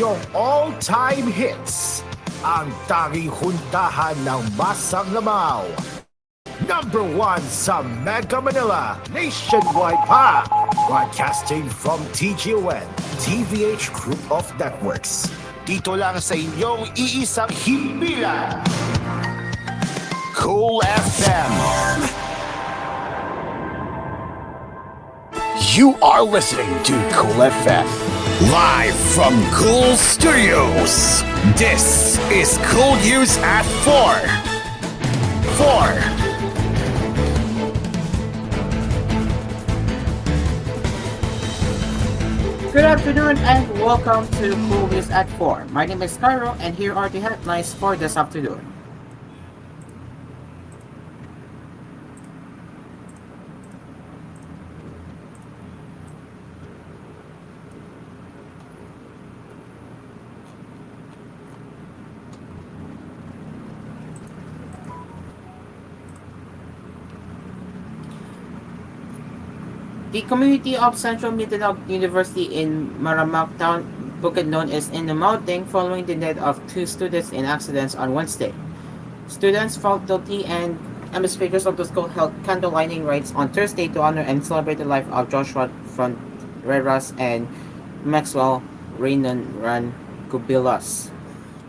inyong all-time hits. Ang tanging huntahan ng Masang Lamaw. Number 1 sa Mega Manila, nationwide pa. Broadcasting from TGON, TVH Group of Networks. Dito lang sa inyong iisang himpilan. Cool FM. You are listening to Cool FM. Live from Cool Studios. This is Cool News at 4. Good afternoon and welcome to Cool News at 4. My name is Cairo and here are the headlines for this afternoon. The community of Central Mindanao University in Maramak Town, Bukidnon is in the mountain following the death of 2 students in accidents on Wednesday. Students felt guilty and administrators of the school held candle lighting rites on Thursday to honor and celebrate the life of Joshua Fronteras and Maxwell Ran Cubilas.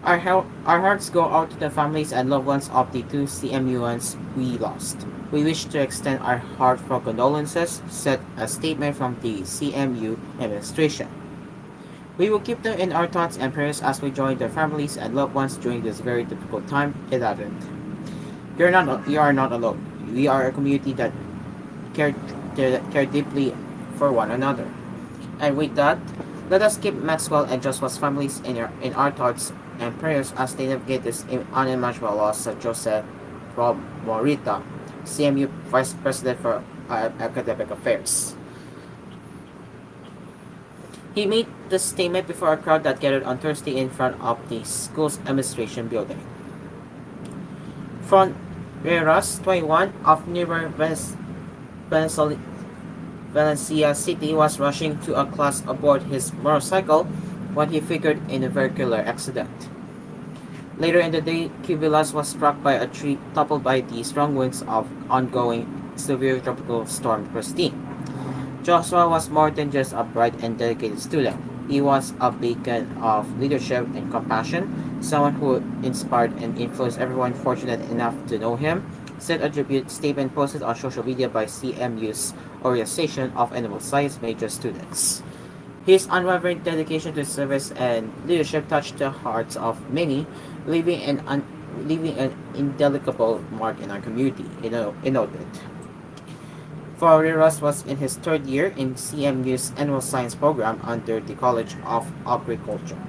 Our hearts go out to the families and loved ones of the 2 CMUans we lost. We wish to extend our heartfelt condolences, said a statement from the CMU administration. We will keep them in our thoughts and prayers as we join their families and loved ones during this very difficult time, it added. You are not alone. We are a community that care deeply for one another. And with that, let us keep Maxwell and Joshua's families in our thoughts and prayers as they navigate this unimaginable loss, said Jose Rob Morita, CMU Vice President for Academic Affairs. He made the statement before a crowd that gathered on Thursday in front of the school's administration building. Fronteras, 21, of nearby Valencia City was rushing to a class aboard his motorcycle when he figured in a vehicular accident. Later in the day, Cubilas was struck by a tree toppled by the strong winds of ongoing severe tropical storm Christine. Joshua was more than just a bright and dedicated student. He was a beacon of leadership and compassion, someone who inspired and influenced everyone fortunate enough to know him, said a tribute statement posted on social media by CMU's Organization of Animal Science major students. His unwavering dedication to service and leadership touched the hearts of many, leaving an indelible mark in our community, it noted. Fronteras was in his 3rd year in CMU's Animal Science program under the College of Agriculture.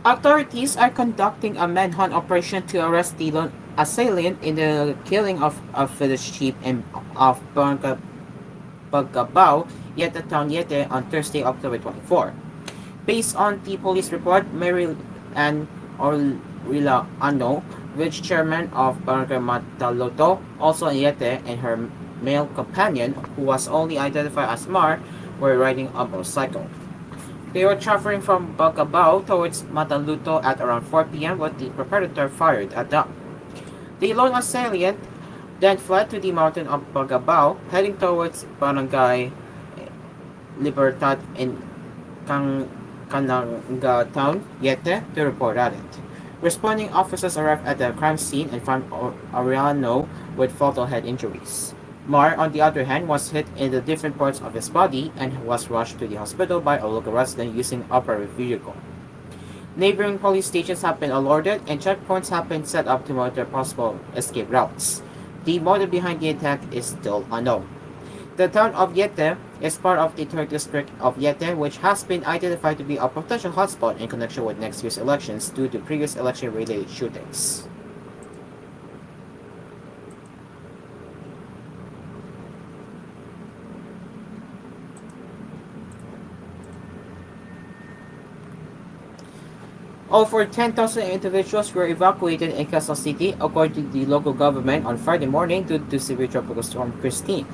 Authorities are conducting a manhunt operation to arrest the lone assailant in the killing of a village chief of Pagabao, Yete Town Yete, on Thursday, October 24. Based on the police report, Mary Ann Orlila Ano, village chairman of Barangay Mataloto, also in Yete, and her male companion, who was only identified as Mar, were riding a motorcycle. They were traveling from Bagabao towards Mataluto at around 4 p.m. when the predator fired at them. The lone assailant then fled to the mountain of Bagabao, heading towards Barangay Libertad in Kananga Town, Yete, to report at it. Responding officers arrived at the crime scene and found Ariano with fatal head injuries. Mar, on the other hand, was hit in the different parts of his body and was rushed to the hospital by a local resident using a private vehicle. Neighboring police stations have been alerted and checkpoints have been set up to monitor possible escape routes. The motive behind the attack is still unknown. The town of Yete is part of the 3rd district of Yete, which has been identified to be a potential hotspot in connection with next year's elections due to previous election-related shootings. Over 10,000 individuals were evacuated in Quezon City, according to the local government, on Friday morning due to severe tropical storm Christine.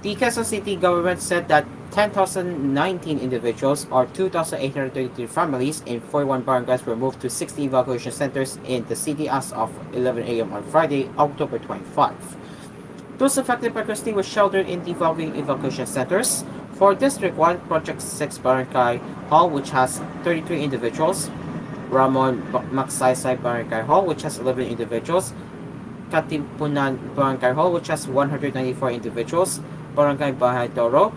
The Quezon City government said that 10,019 individuals, or 2,833 families, in 41 barangays were moved to 60 evacuation centers in the city as of 11 a.m. on Friday, October 25. Those affected by Christine were sheltered in the following evacuation centers. For District 1, Project 6 Barangay Hall, which has 33 individuals, Ramon Magsaysay Barangay Hall, which has 11 individuals, Katipunan Barangay Hall, which has 194 individuals, Barangay Bahay Toro,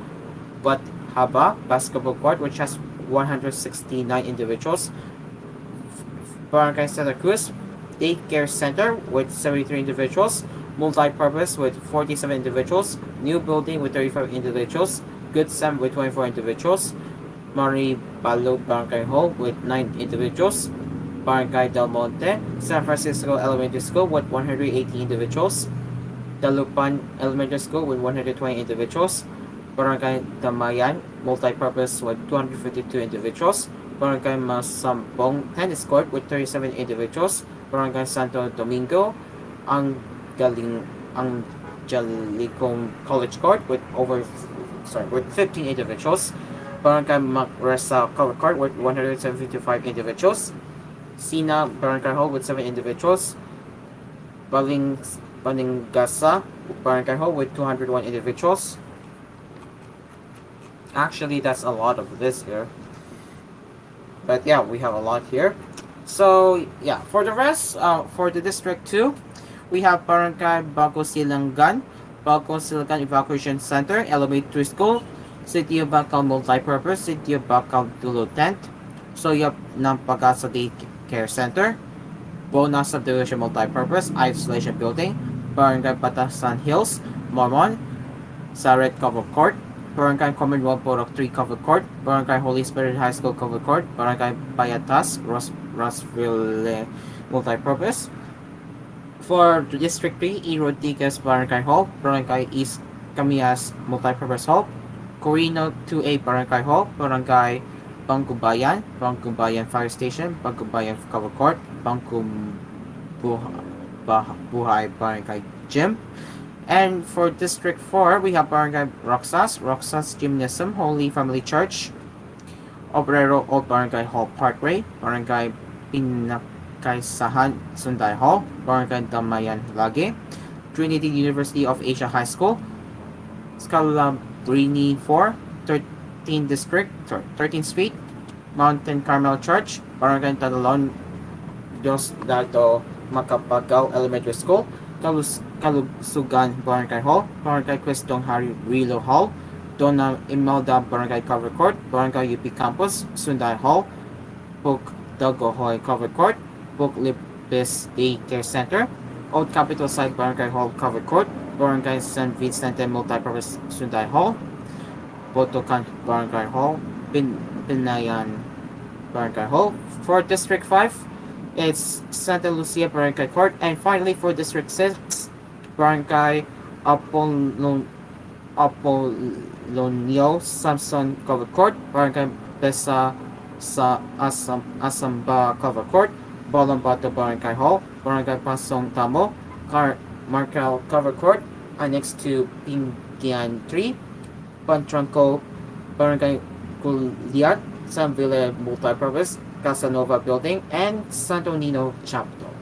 Bathaba Basketball Court, which has 169 individuals, Barangay Santa Cruz Daycare Center with 73 individuals, Multi-Purpose with 47 individuals, New Building with 35 individuals, Good Sam with 24 individuals, Mari Balog Barangay Hall with 9 individuals, Barangay Del Monte, San Francisco Elementary School with 180 individuals, Dalupan Elementary School with 120 individuals, Barangay Damayan Multi-Purpose with 252 individuals, Barangay Masambong Tennis Court with 37 individuals, Barangay Santo Domingo, Angelicum College Court with with 15 individuals, Barangay Magresa Cover Court with 175 individuals, Sina Barangay Hall with 7 individuals, Balingasa Barangay Hall with 201 individuals. Actually, that's a lot of this here. But yeah, we have a lot here. So yeah, for the rest, for the District 2, we have Barangay Bago Silangan Evacuation Center, Elementary School, City of Bacau Multipurpose, City of Bacau Dulo Tent, Soyap ng Pagasa Day Care Center, Bona Subdivision Multipurpose Isolation Building, Barangay Batasan Hills, Mormon, Saret Cover Court, Barangay Commonwealth Borok 3 Cover Court, Barangay Holy Spirit High School Cover Court, Barangay Bayatas, Rosville Multipurpose. For District 3, E. Rodriguez Barangay Hall, Barangay East Camias Multipurpose Hall, Corino 2A Barangay Hall, Barangay Bangkubayan Fire Station, Bangkubayan Cover Court, Buhay Barangay Gym. And for District 4, we have Barangay Roxas Gymnasium, Holy Family Church, Obrero Old Barangay Hall Parkway, Barangay Pinakaisahan Sunday Hall, Barangay Damayan Lage, Trinity University of Asia High School, Scalabrini 4, 13th Street, Mountain Carmel Church, Barangay Tadalon Dios Dato Macapagaw Elementary School, Kalusugan Barangay Hall, Barangay Cristong Hari Rilo Hall, Dona Imelda Barangay Cover Court, Barangay UP Campus, Sunday Hall, Book Dagohoy Cover Court, Book Lipis Day Care Center, Old Capital Site Barangay Hall Cover Court, Barangay San Vicente Multipurpose Sunday Hall, Botocan Barangay Hall, Pinayan Barangay Hall. For District 5, it's Santa Lucia Barangay Court. And finally, for District 6, Barangay Apollonio Samson Cover Court, Barangay Besa sa Asamba Cover Court, Balombato Barangay Hall, Barangay Pasong Tamo, Marcal Cover Court, annexed to Pinggian 3, Pantranco Barangay Culiat, San Villa Multipurpose, Casanova Building, and Santo Nino Chapel.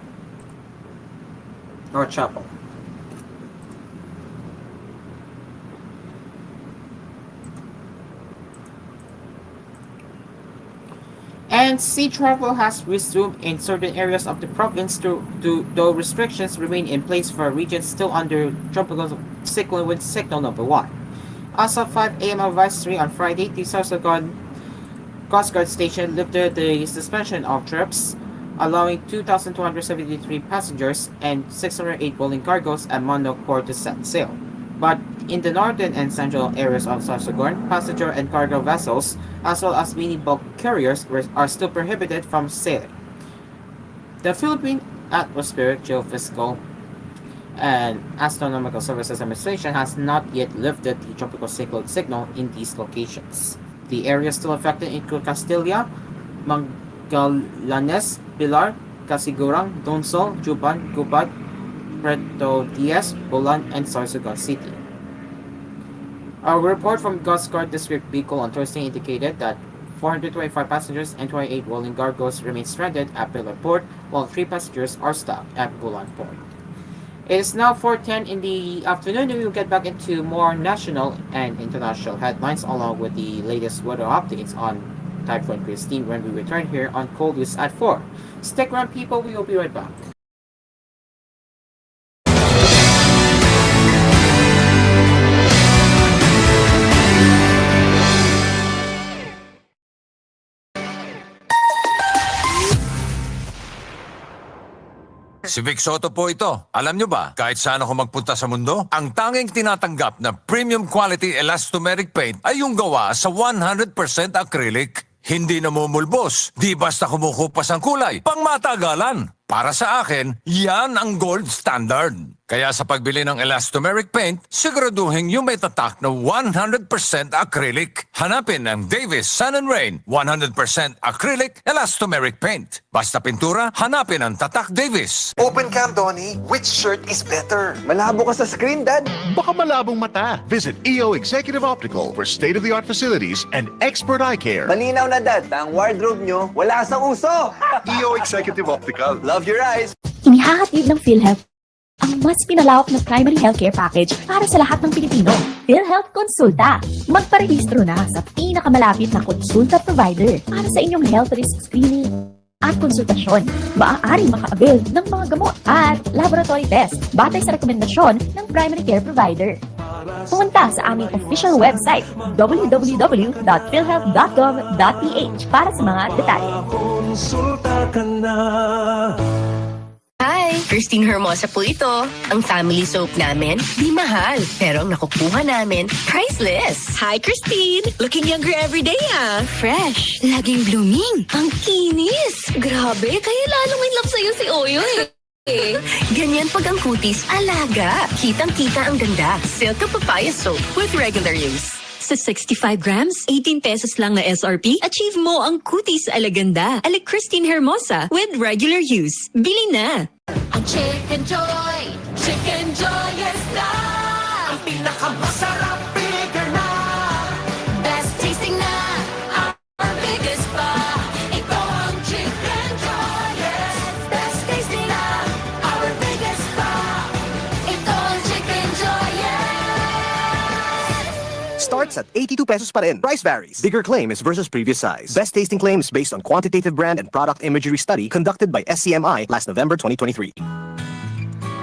And sea travel has resumed in certain areas of the province, though restrictions remain in place for regions still under tropical cyclone wind signal number 1. As of 5 a.m. advisory on Friday, the Sorsogon Coast Guard Station lifted the suspension of trips allowing 2,273 passengers and 608 rolling cargoes at Mondo Port to set sail. But in the northern and central areas of Sorsogon, passenger and cargo vessels, as well as mini bulk carriers, are still prohibited from sailing. The Philippine Atmospheric, Geophysical, and Astronomical Services Administration has not yet lifted the tropical cyclone signal in these locations. The areas still affected include Castilla, Magallanes, Pilar, Casigurang, Donsol, Juban, Gubat, Puerto Diaz, Bolan, and Sorsogon City. A report from Coast Guard District Bicol on Thursday indicated that 425 passengers and 28 rolling cargoes remain stranded at Pilar Port, while 3 passengers are stuck at Bolan Port. It is now 4:10 in the afternoon, and we will get back into more national and international headlines along with the latest weather updates on Typhoon Christine when we return here on koolNews at 4. Stick around, people. We will be right back. Si Vic Soto po ito. Alam nyo ba, kahit saan ako magpunta sa mundo, ang tanging tinatanggap na premium quality elastomeric paint ay yung gawa sa 100% acrylic. Hindi namumulbos, di basta kumukupas ang kulay, pangmatagalan. Para sa akin, yan ang gold standard. Kaya sa pagbili ng elastomeric paint, siguraduhin yung may tatak na 100% acrylic. Hanapin ang Davis Sun and Rain 100% acrylic elastomeric paint. Basta pintura, hanapin ang tatak Davis. Open cam, Donnie. Which shirt is better? Malabo ka sa screen, Dad. Baka malabong mata. Visit EO Executive Optical for state-of-the-art facilities and expert eye care. Malinaw na, Dad. Ang wardrobe nyo, wala sa uso. EO Executive Optical. Love your eyes. Inihahatid ng PhilHealth ang mas pinalawak na primary healthcare package para sa lahat ng Pilipino. PhilHealth Konsulta. Magparehistro na sa pinakamalapit na konsulta provider para sa inyong health risk screening at konsultasyon. Maaaring maka-avail ng mga gamot at laboratory test batay sa rekomendasyon ng primary care provider. Pumunta sa aming official website www.philhealth.gov.ph para sa mga detalye. Hi! Christine Hermosa po ito. Ang family soap namin, di mahal. Pero ang nakukuha namin, priceless. Hi, Christine! Looking younger every day, ah. Fresh. Laging blooming. Ang kinis. Grabe, kaya lalong in love sa'yo si Oyoy. Ganyan pag ang kutis, alaga. Kitang-kita ang ganda. Silk na papaya soap with regular use. Sa 65 grams, 18 pesos lang na SRP, achieve mo ang kutis alaganda. Alec Christine Hermosa with regular use. Bili na! Ang Chicken Joy yes na! Ang pinakamasarap, bigger na! Best tasting na, our biggest pa! Ito ang Chicken Joy yes! Best tasting na, our biggest pa! Ito ang Chicken Joy yes! Starts at 82 pesos pa rin. Price varies. Bigger claim is versus previous size. Best tasting claim is based on quantitative brand and product imagery study conducted by SCMI last November 2023.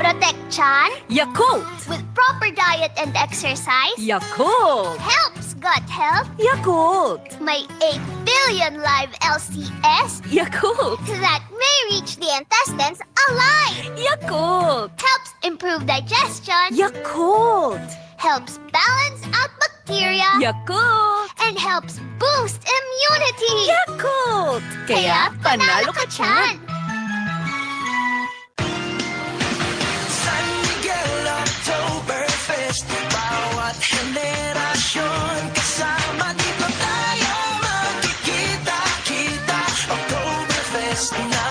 Protect chan Yakult! with proper diet and exercise. Yakult! Helps gut health. Yakult! May 8 billion live LCS Yakult! that may reach the intestines alive. Yakult! Helps improve digestion. Yakult! Helps balance out bacteria. Yakult! And helps boost immunity. Yakult! Kaya panalo ka chan! San Miguel Oktoberfest, bawat henerasyon kasama dito tayo magkikita-kita. Oktoberfest na.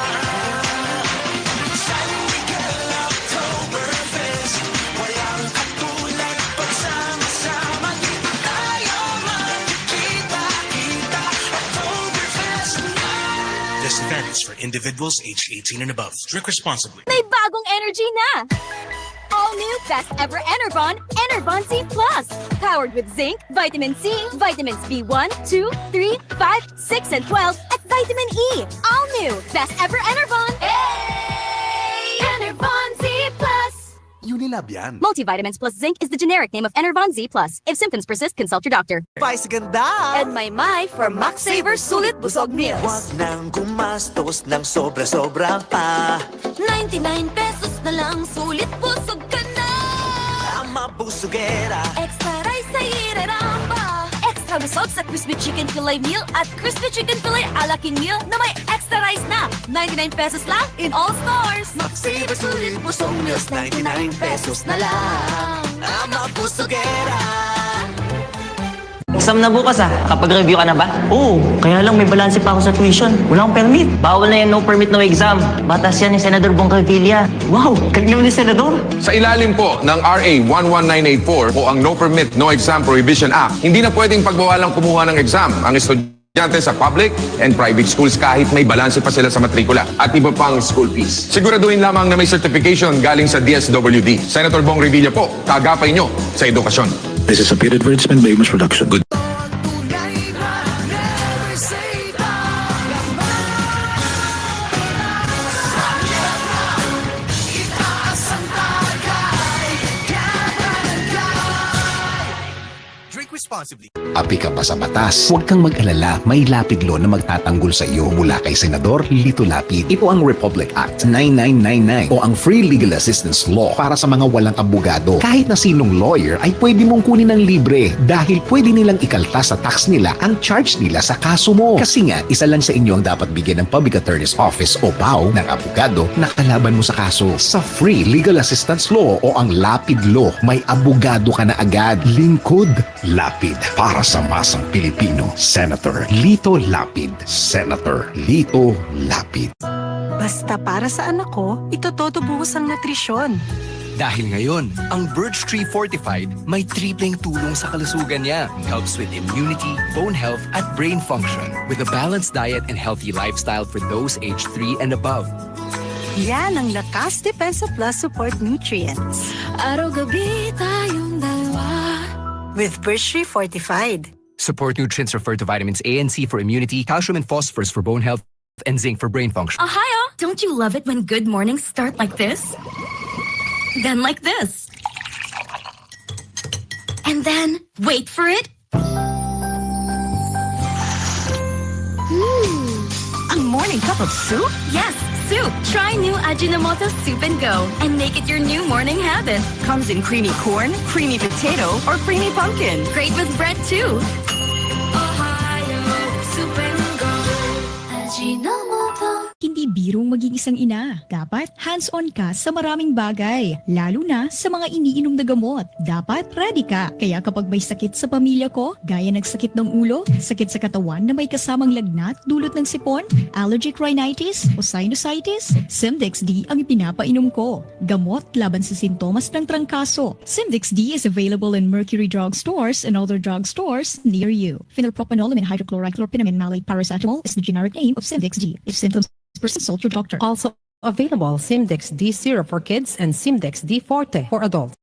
San Miguel Oktoberfest, walang katulad pagsama-sama dito tayo magkikita-kita. Oktoberfest na. This event is for individuals aged 18 and above. Drink responsibly. May bagong energy na! All new Best Ever Enervon, Enervon C+. Powered with zinc, vitamin C, vitamins B1, 2, 3, 5, 6, and 12, at vitamin E. All new Best Ever Enervon. Hey! Enervon C+. Unilab yan. Multivitamins plus zinc is the generic name of Enervon Z+. If symptoms persist, consult your doctor. Vice ganda! And my for Max Saver Sulit Busog Meals. Huwag nang gumastos ng sobra-sobra pa. 99 pesos na lang, sulit busog ka na! Ang mabusugera. Extra rice sa iraramba. Extra busog sa crispy chicken fillet meal at crispy chicken fillet ala king meal na may extra rice na. 99 pesos lang in all stores. Max Saver Sulit Busog Meals, 99 pesos na lang. Ang mabusugera. Exam na bukas Kapag-review ka na ba? Oo, kaya lang may balanse pa ako sa tuition. Wala akong permit. Bawal na yan, no permit, no exam. Batas yan ni Senador Bong Revilla. Wow, galing naman ni Senador. Sa ilalim po ng RA 11984 o ang No Permit, No Exam Prohibition Act, hindi na pwedeng pagbawalang kumuha ng exam ang estudyante sa public and private schools kahit may balanse pa sila sa matrikula at iba pang school fees. Siguraduhin lamang na may certification galing sa DSWD. Senator Bong Revilla po, kagapay nyo sa edukasyon. This is a paid advertisement by Amos Production. Good. Drink responsibly. Api ka ba sa batas? Huwag kang mag-alala, may lapid law na magtatanggol sa iyo mula kay Senador Lito Lapid. Ito ang Republic Act 9999 o ang Free Legal Assistance Law para sa mga walang abogado. Kahit na sinong lawyer ay pwede mong kunin ng libre dahil pwede nilang ikaltas sa tax nila ang charge nila sa kaso mo. Kasi nga, isa lang sa inyo ang dapat bigyan ng Public Attorney's Office o PAO ng abogado na kalaban mo sa kaso. Sa Free Legal Assistance Law o ang Lapid Law, may abogado ka na agad. Lingkod Lapid para sa masang Pilipino. Senator Lito Lapid. Senator Lito Lapid. Basta para sa anak ko, ito todo buhos ang nutrisyon. Dahil ngayon, ang Birch Tree Fortified may tripleng tulong sa kalusugan niya. Helps with immunity, bone health, at brain function. With a balanced diet and healthy lifestyle for those aged 3 and above. Yan ang Lakas Depensa Plus Support Nutrients. Araw-gabi tayong dalawa. With Birch Tree Fortified. Support nutrients refer to vitamins A and C for immunity, calcium and phosphorus for bone health, and zinc for brain function. Ohio! Don't you love it when good mornings start like this? Then like this. And then, wait for it. Ang morning cup of soup? Yes, soup. Try new Ajinomoto Soup and Go and make it your new morning habit. Comes in creamy corn, creamy potato, or creamy pumpkin. Great with bread too. Ohio, Soup and Go. Ajinomoto. Hindi birong maging isang ina. Dapat hands-on ka sa maraming bagay, lalo na sa mga iniinom na gamot. Dapat ready ka. Kaya kapag may sakit sa pamilya ko, gaya ng sakit ng ulo, sakit sa katawan na may kasamang lagnat dulot ng sipon, allergic rhinitis o sinusitis, Simdex D ang ipinapainom ko. Gamot laban sa sintomas ng trangkaso. Simdex D is available in Mercury Drug Stores and other drug stores near you. Phenylpropanolol and hydrochloride malate paracetamol is the generic name of Simdex D. If symptoms consult your doctor. Also available Simdex D syrup for kids and Simdex D Forte for adults.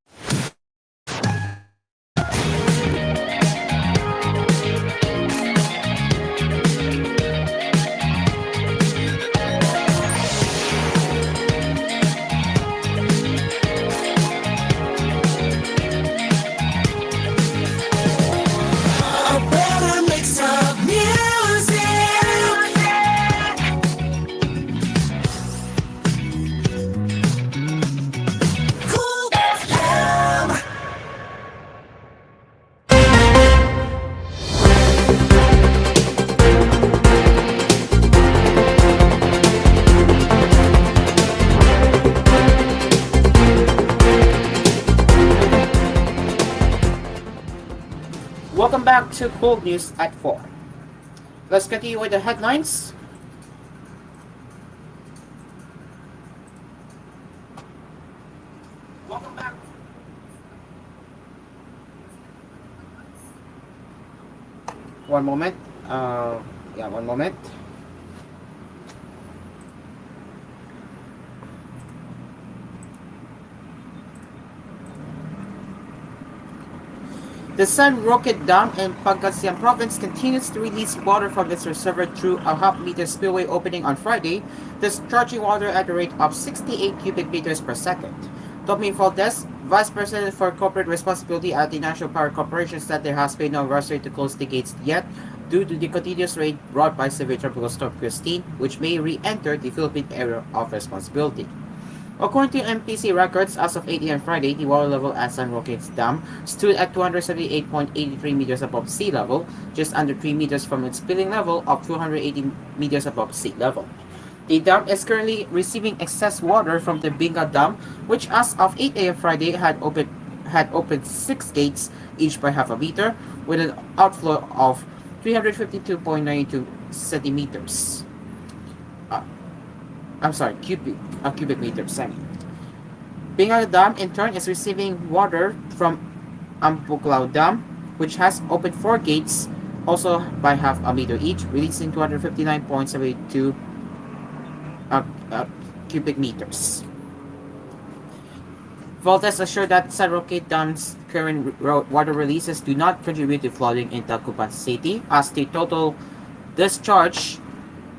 A better mix of music. Cool FM. Welcome back to koolNews at 4. Let's continue with the headlines. Welcome back. One moment. One moment. The San Roque Dam in Pangasinan Province continues to release water from its reservoir through a half-meter spillway opening on Friday, discharging water at a rate of 68 cubic meters per second. Tommy Faltes, Vice President for Corporate Responsibility at the National Power Corporation, said there has been no rush to close the gates yet due to the continuous rain brought by severe tropical storm Christine, which may re-enter the Philippine area of responsibility. According to MPC records, as of 8 a.m. Friday, the water level at San Roque's Dam stood at 278.83 meters above sea level, just under 3 meters from its spilling level of 280 meters above sea level. The dam is currently receiving excess water from the Binga Dam, which as of 8 a.m. Friday had opened 6 gates, each by half a meter, with an outflow of 352.92 centimeters. Cubic meters. Binga Dam in turn is receiving water from Ampuklao Dam, which has opened 4 gates, also by half a meter each, releasing 259.72 cubic meters. Valdes assured that San Roque Dam's current water releases do not contribute to flooding in Tacloban City, as the total discharge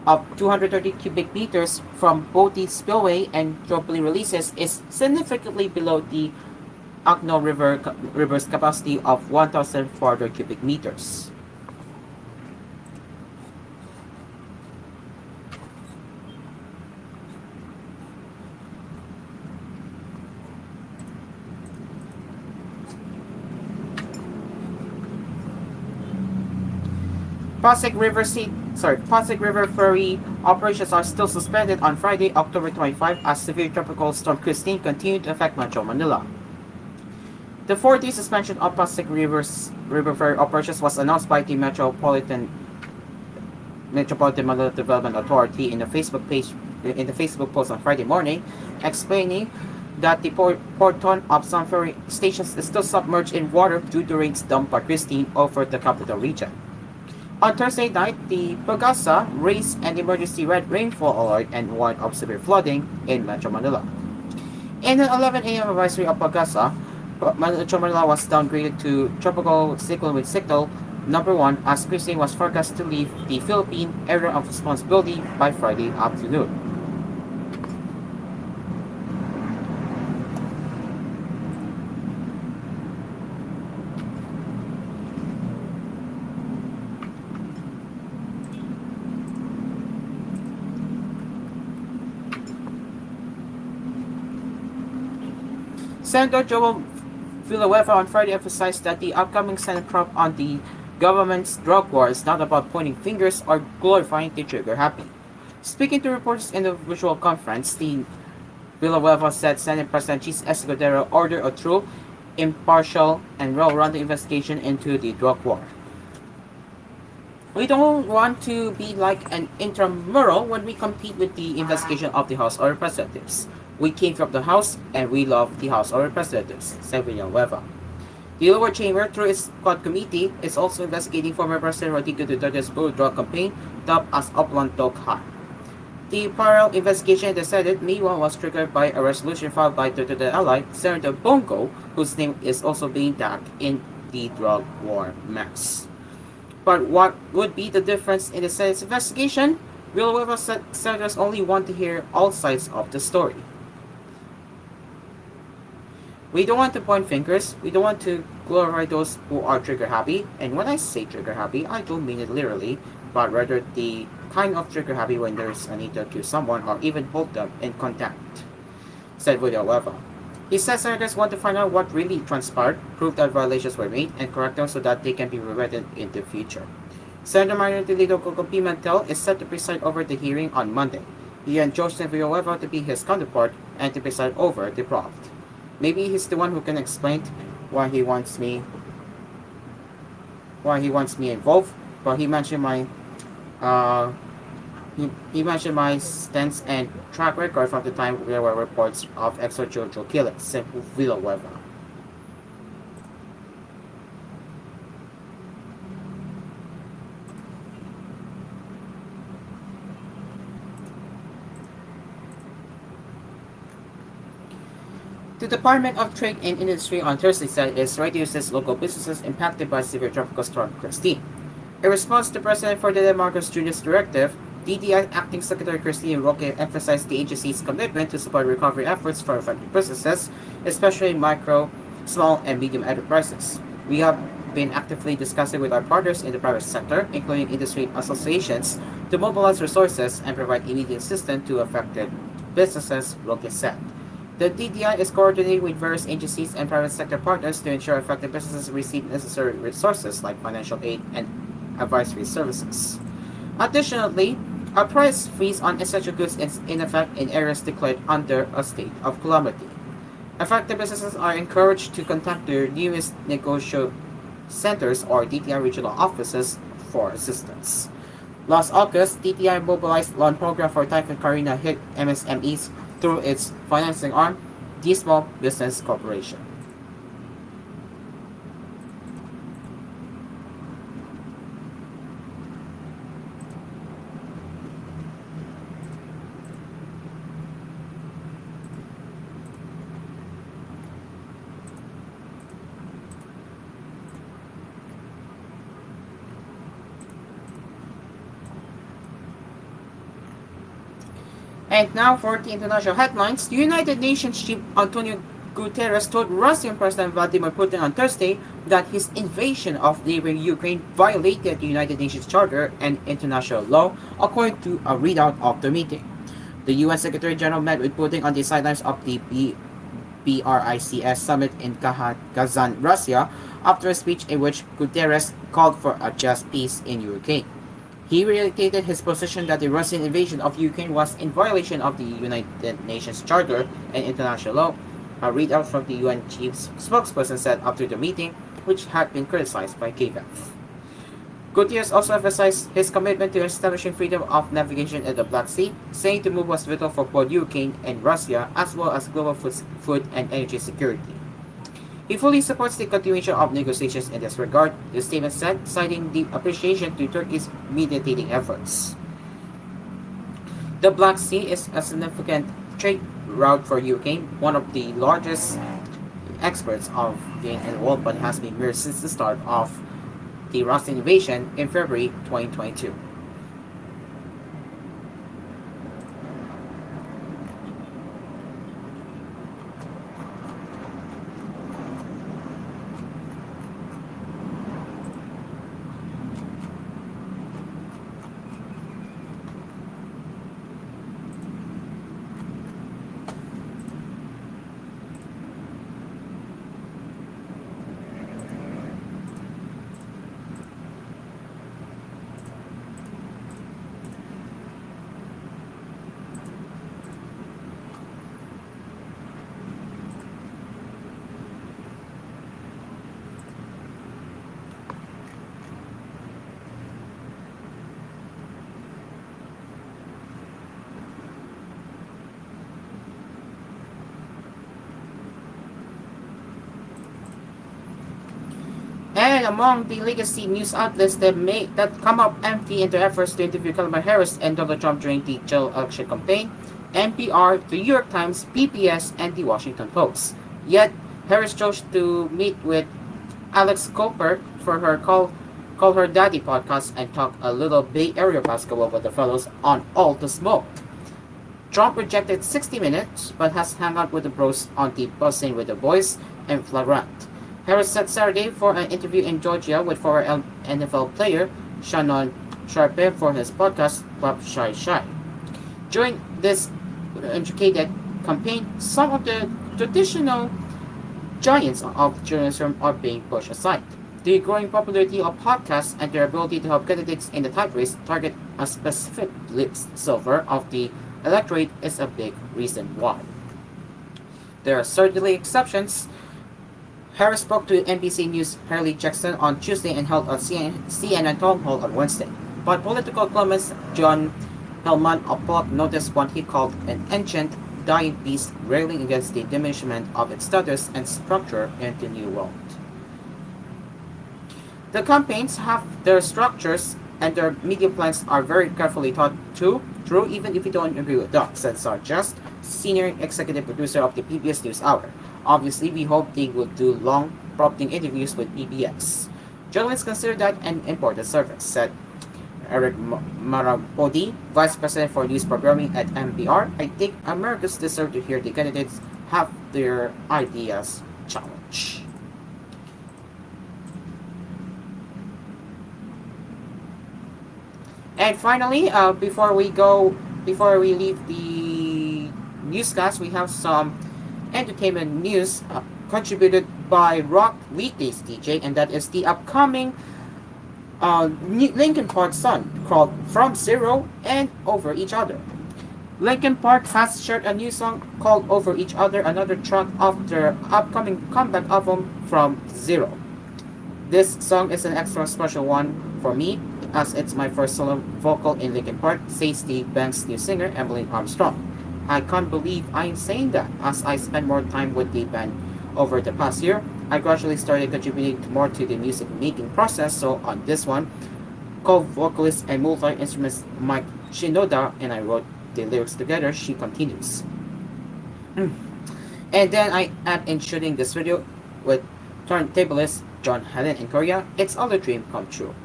of 230 cubic meters from both the spillway and tropically releases is significantly below the Akno River's capacity of 1,400 cubic meters. Pasig River ferry operations are still suspended on Friday, October 25, as severe tropical storm Christine continued to affect Metro Manila. The 4-day suspension of Pasig River ferry operations was announced by the Metropolitan Manila Development Authority in the Facebook post on Friday morning, explaining that the porton of some ferry stations is still submerged in water due to rains dumped by Christine over the capital region. On Thursday night, the Pagasa raised an emergency red rainfall alert and warned of severe flooding in Metro Manila. In an 11 a.m. advisory of Pagasa, Metro Manila was downgraded to tropical cyclone with signal number 1 as Christine was forecast to leave the Philippine area of responsibility by Friday afternoon. Senator Joel Villanueva on Friday emphasized that the upcoming Senate probe on the government's drug war is not about pointing fingers or glorifying the trigger-happy. Speaking to reporters in the virtual conference, the Villanueva said Senate President Chis Escudero ordered a true, impartial, and well-rounded investigation into the drug war. We don't want to be like an intramural when we compete with the investigation of the House of Representatives. We came from the House, and we love the House of Representatives, said Villanueva. The lower chamber, through its quad committee, is also investigating former President Rodrigo Duterte's bull drug campaign, dubbed as Oplantok High. The parallel investigation in the Senate, meanwhile, was triggered by a resolution filed by Duterte ally, Senator Bongo, whose name is also being tagged in the drug war mess. But what would be the difference in the Senate's investigation? Villanueva said senators only want to hear all sides of the story. We don't want to point fingers, we don't want to glorify those who are trigger-happy, and when I say trigger-happy, I don't mean it literally, but rather the kind of trigger-happy when there's a need to accuse someone or even hold them in contempt, said Villanueva. He said senators want to find out what really transpired, prove that violations were made, and correct them so that they can be prevented in the future. Senator Minority Leader Coco Pimentel is set to preside over the hearing on Monday. He and Joseph Villanueva to be his counterpart and to preside over the prompt. Maybe he's the one who can explain why he wants me involved. But he mentioned my stance and track record from the time there were reports of extrajudicial killings, said Villanueva. The Department of Trade and Industry on Thursday said it reduces local businesses impacted by severe tropical storm Christine. In response to President Ferdinand Marcos Jr.'s directive, DTI Acting Secretary Christine Roque emphasized the agency's commitment to support recovery efforts for affected businesses, especially micro, small, and medium enterprises. We have been actively discussing with our partners in the private sector, including industry associations, to mobilize resources and provide immediate assistance to affected businesses, Roque said. The DTI is coordinating with various agencies and private sector partners to ensure affected businesses receive necessary resources like financial aid and advisory services. Additionally, a price freeze on essential goods is in effect in areas declared under a state of calamity. Affected businesses are encouraged to contact their nearest negotiation centers or DTI regional offices for assistance. Last August, DTI mobilized loan program for Typhoon Karina hit MSMEs through its financing arm, the Small Business Corporation. And now for the international headlines. The United Nations Chief Antonio Guterres told Russian President Vladimir Putin on Thursday that his invasion of neighboring Ukraine violated the United Nations Charter and international law, according to a readout of the meeting. The UN Secretary General met with Putin on the sidelines of the BRICS summit in Kazan, Russia, after a speech in which Guterres called for a just peace in Ukraine. He reiterated his position that the Russian invasion of Ukraine was in violation of the United Nations Charter and international law, a readout from the UN chief's spokesperson said after the meeting, which had been criticized by Kiev. Guterres also emphasized his commitment to establishing freedom of navigation in the Black Sea, saying the move was vital for both Ukraine and Russia, as well as global food and energy security. He fully supports the continuation of negotiations in this regard, the statement said, citing deep appreciation to Turkey's mediating efforts. The Black Sea is a significant trade route for Ukraine, one of the largest exports of grain in the world, but has been mirrored since the start of the Russian invasion in February 2022. And among the legacy news outlets that come up empty in their efforts to interview Kamala Harris and Donald Trump during the general election campaign, NPR, the New York Times, PBS, and the Washington Post. Yet, Harris chose to meet with Alex Cooper for her Call Her Daddy podcast and talk a little Bay Area basketball with the fellows on All the Smoke. Trump rejected 60 Minutes, but has hung out with the bros on the Buzzing with the Boys and Flagrant. Harris set Saturday for an interview in Georgia with former NFL player Shannon Sharpe for his podcast Club Shy Shy. During this intricate campaign, some of the traditional giants of journalism are being pushed aside. The growing popularity of podcasts and their ability to help candidates in the tight race target a specific sliver of the electorate is a big reason why. There are certainly exceptions. Harris spoke to NBC News' Harley Jackson on Tuesday and held a CNN town hall on Wednesday. But political columnist John Hellman of Pop noticed what he called an ancient, dying beast railing against the diminishment of its status and structure in the New World. The campaigns have their structures and their media plans are very carefully thought through, even if you don't agree with them, said Sargest, senior executive producer of the PBS NewsHour. Obviously, we hope they will do long, prompting interviews with PBS. Journalists consider that an important service, said Eric Maragodi, Vice President for News Programming at NPR. I think Americans deserve to hear the candidates have their ideas challenged. And finally, before we leave the newscast, we have some entertainment news contributed by Rock Weekdays DJ, and that is the upcoming Linkin Park song called From Zero and Over Each Other. Linkin Park has shared a new song called Over Each Other, another track of their upcoming comeback album From Zero. This song is an extra special one for me, as it's my first solo vocal in Linkin Park, says the band's new singer, Emily Armstrong. I can't believe I'm saying that, as I spent more time with the band over the past year. I gradually started contributing more to the music making process, so on this one, co-vocalist and multi-instruments Mike Shinoda and I wrote the lyrics together, she continues. And then I add in shooting this video with turntablist John Helen in Korea. It's all a dream come true.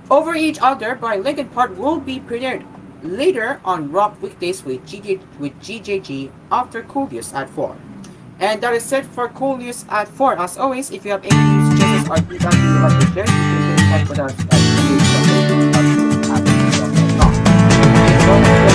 Over Each Other by Linkin Park will be premiered later on Rock Weekdays with GJG after koolNews at 4. And that is it for koolNews at 4. As always, if you have any news, suggestions, or feedback you would like to share, you can contact with us at koolnews.com.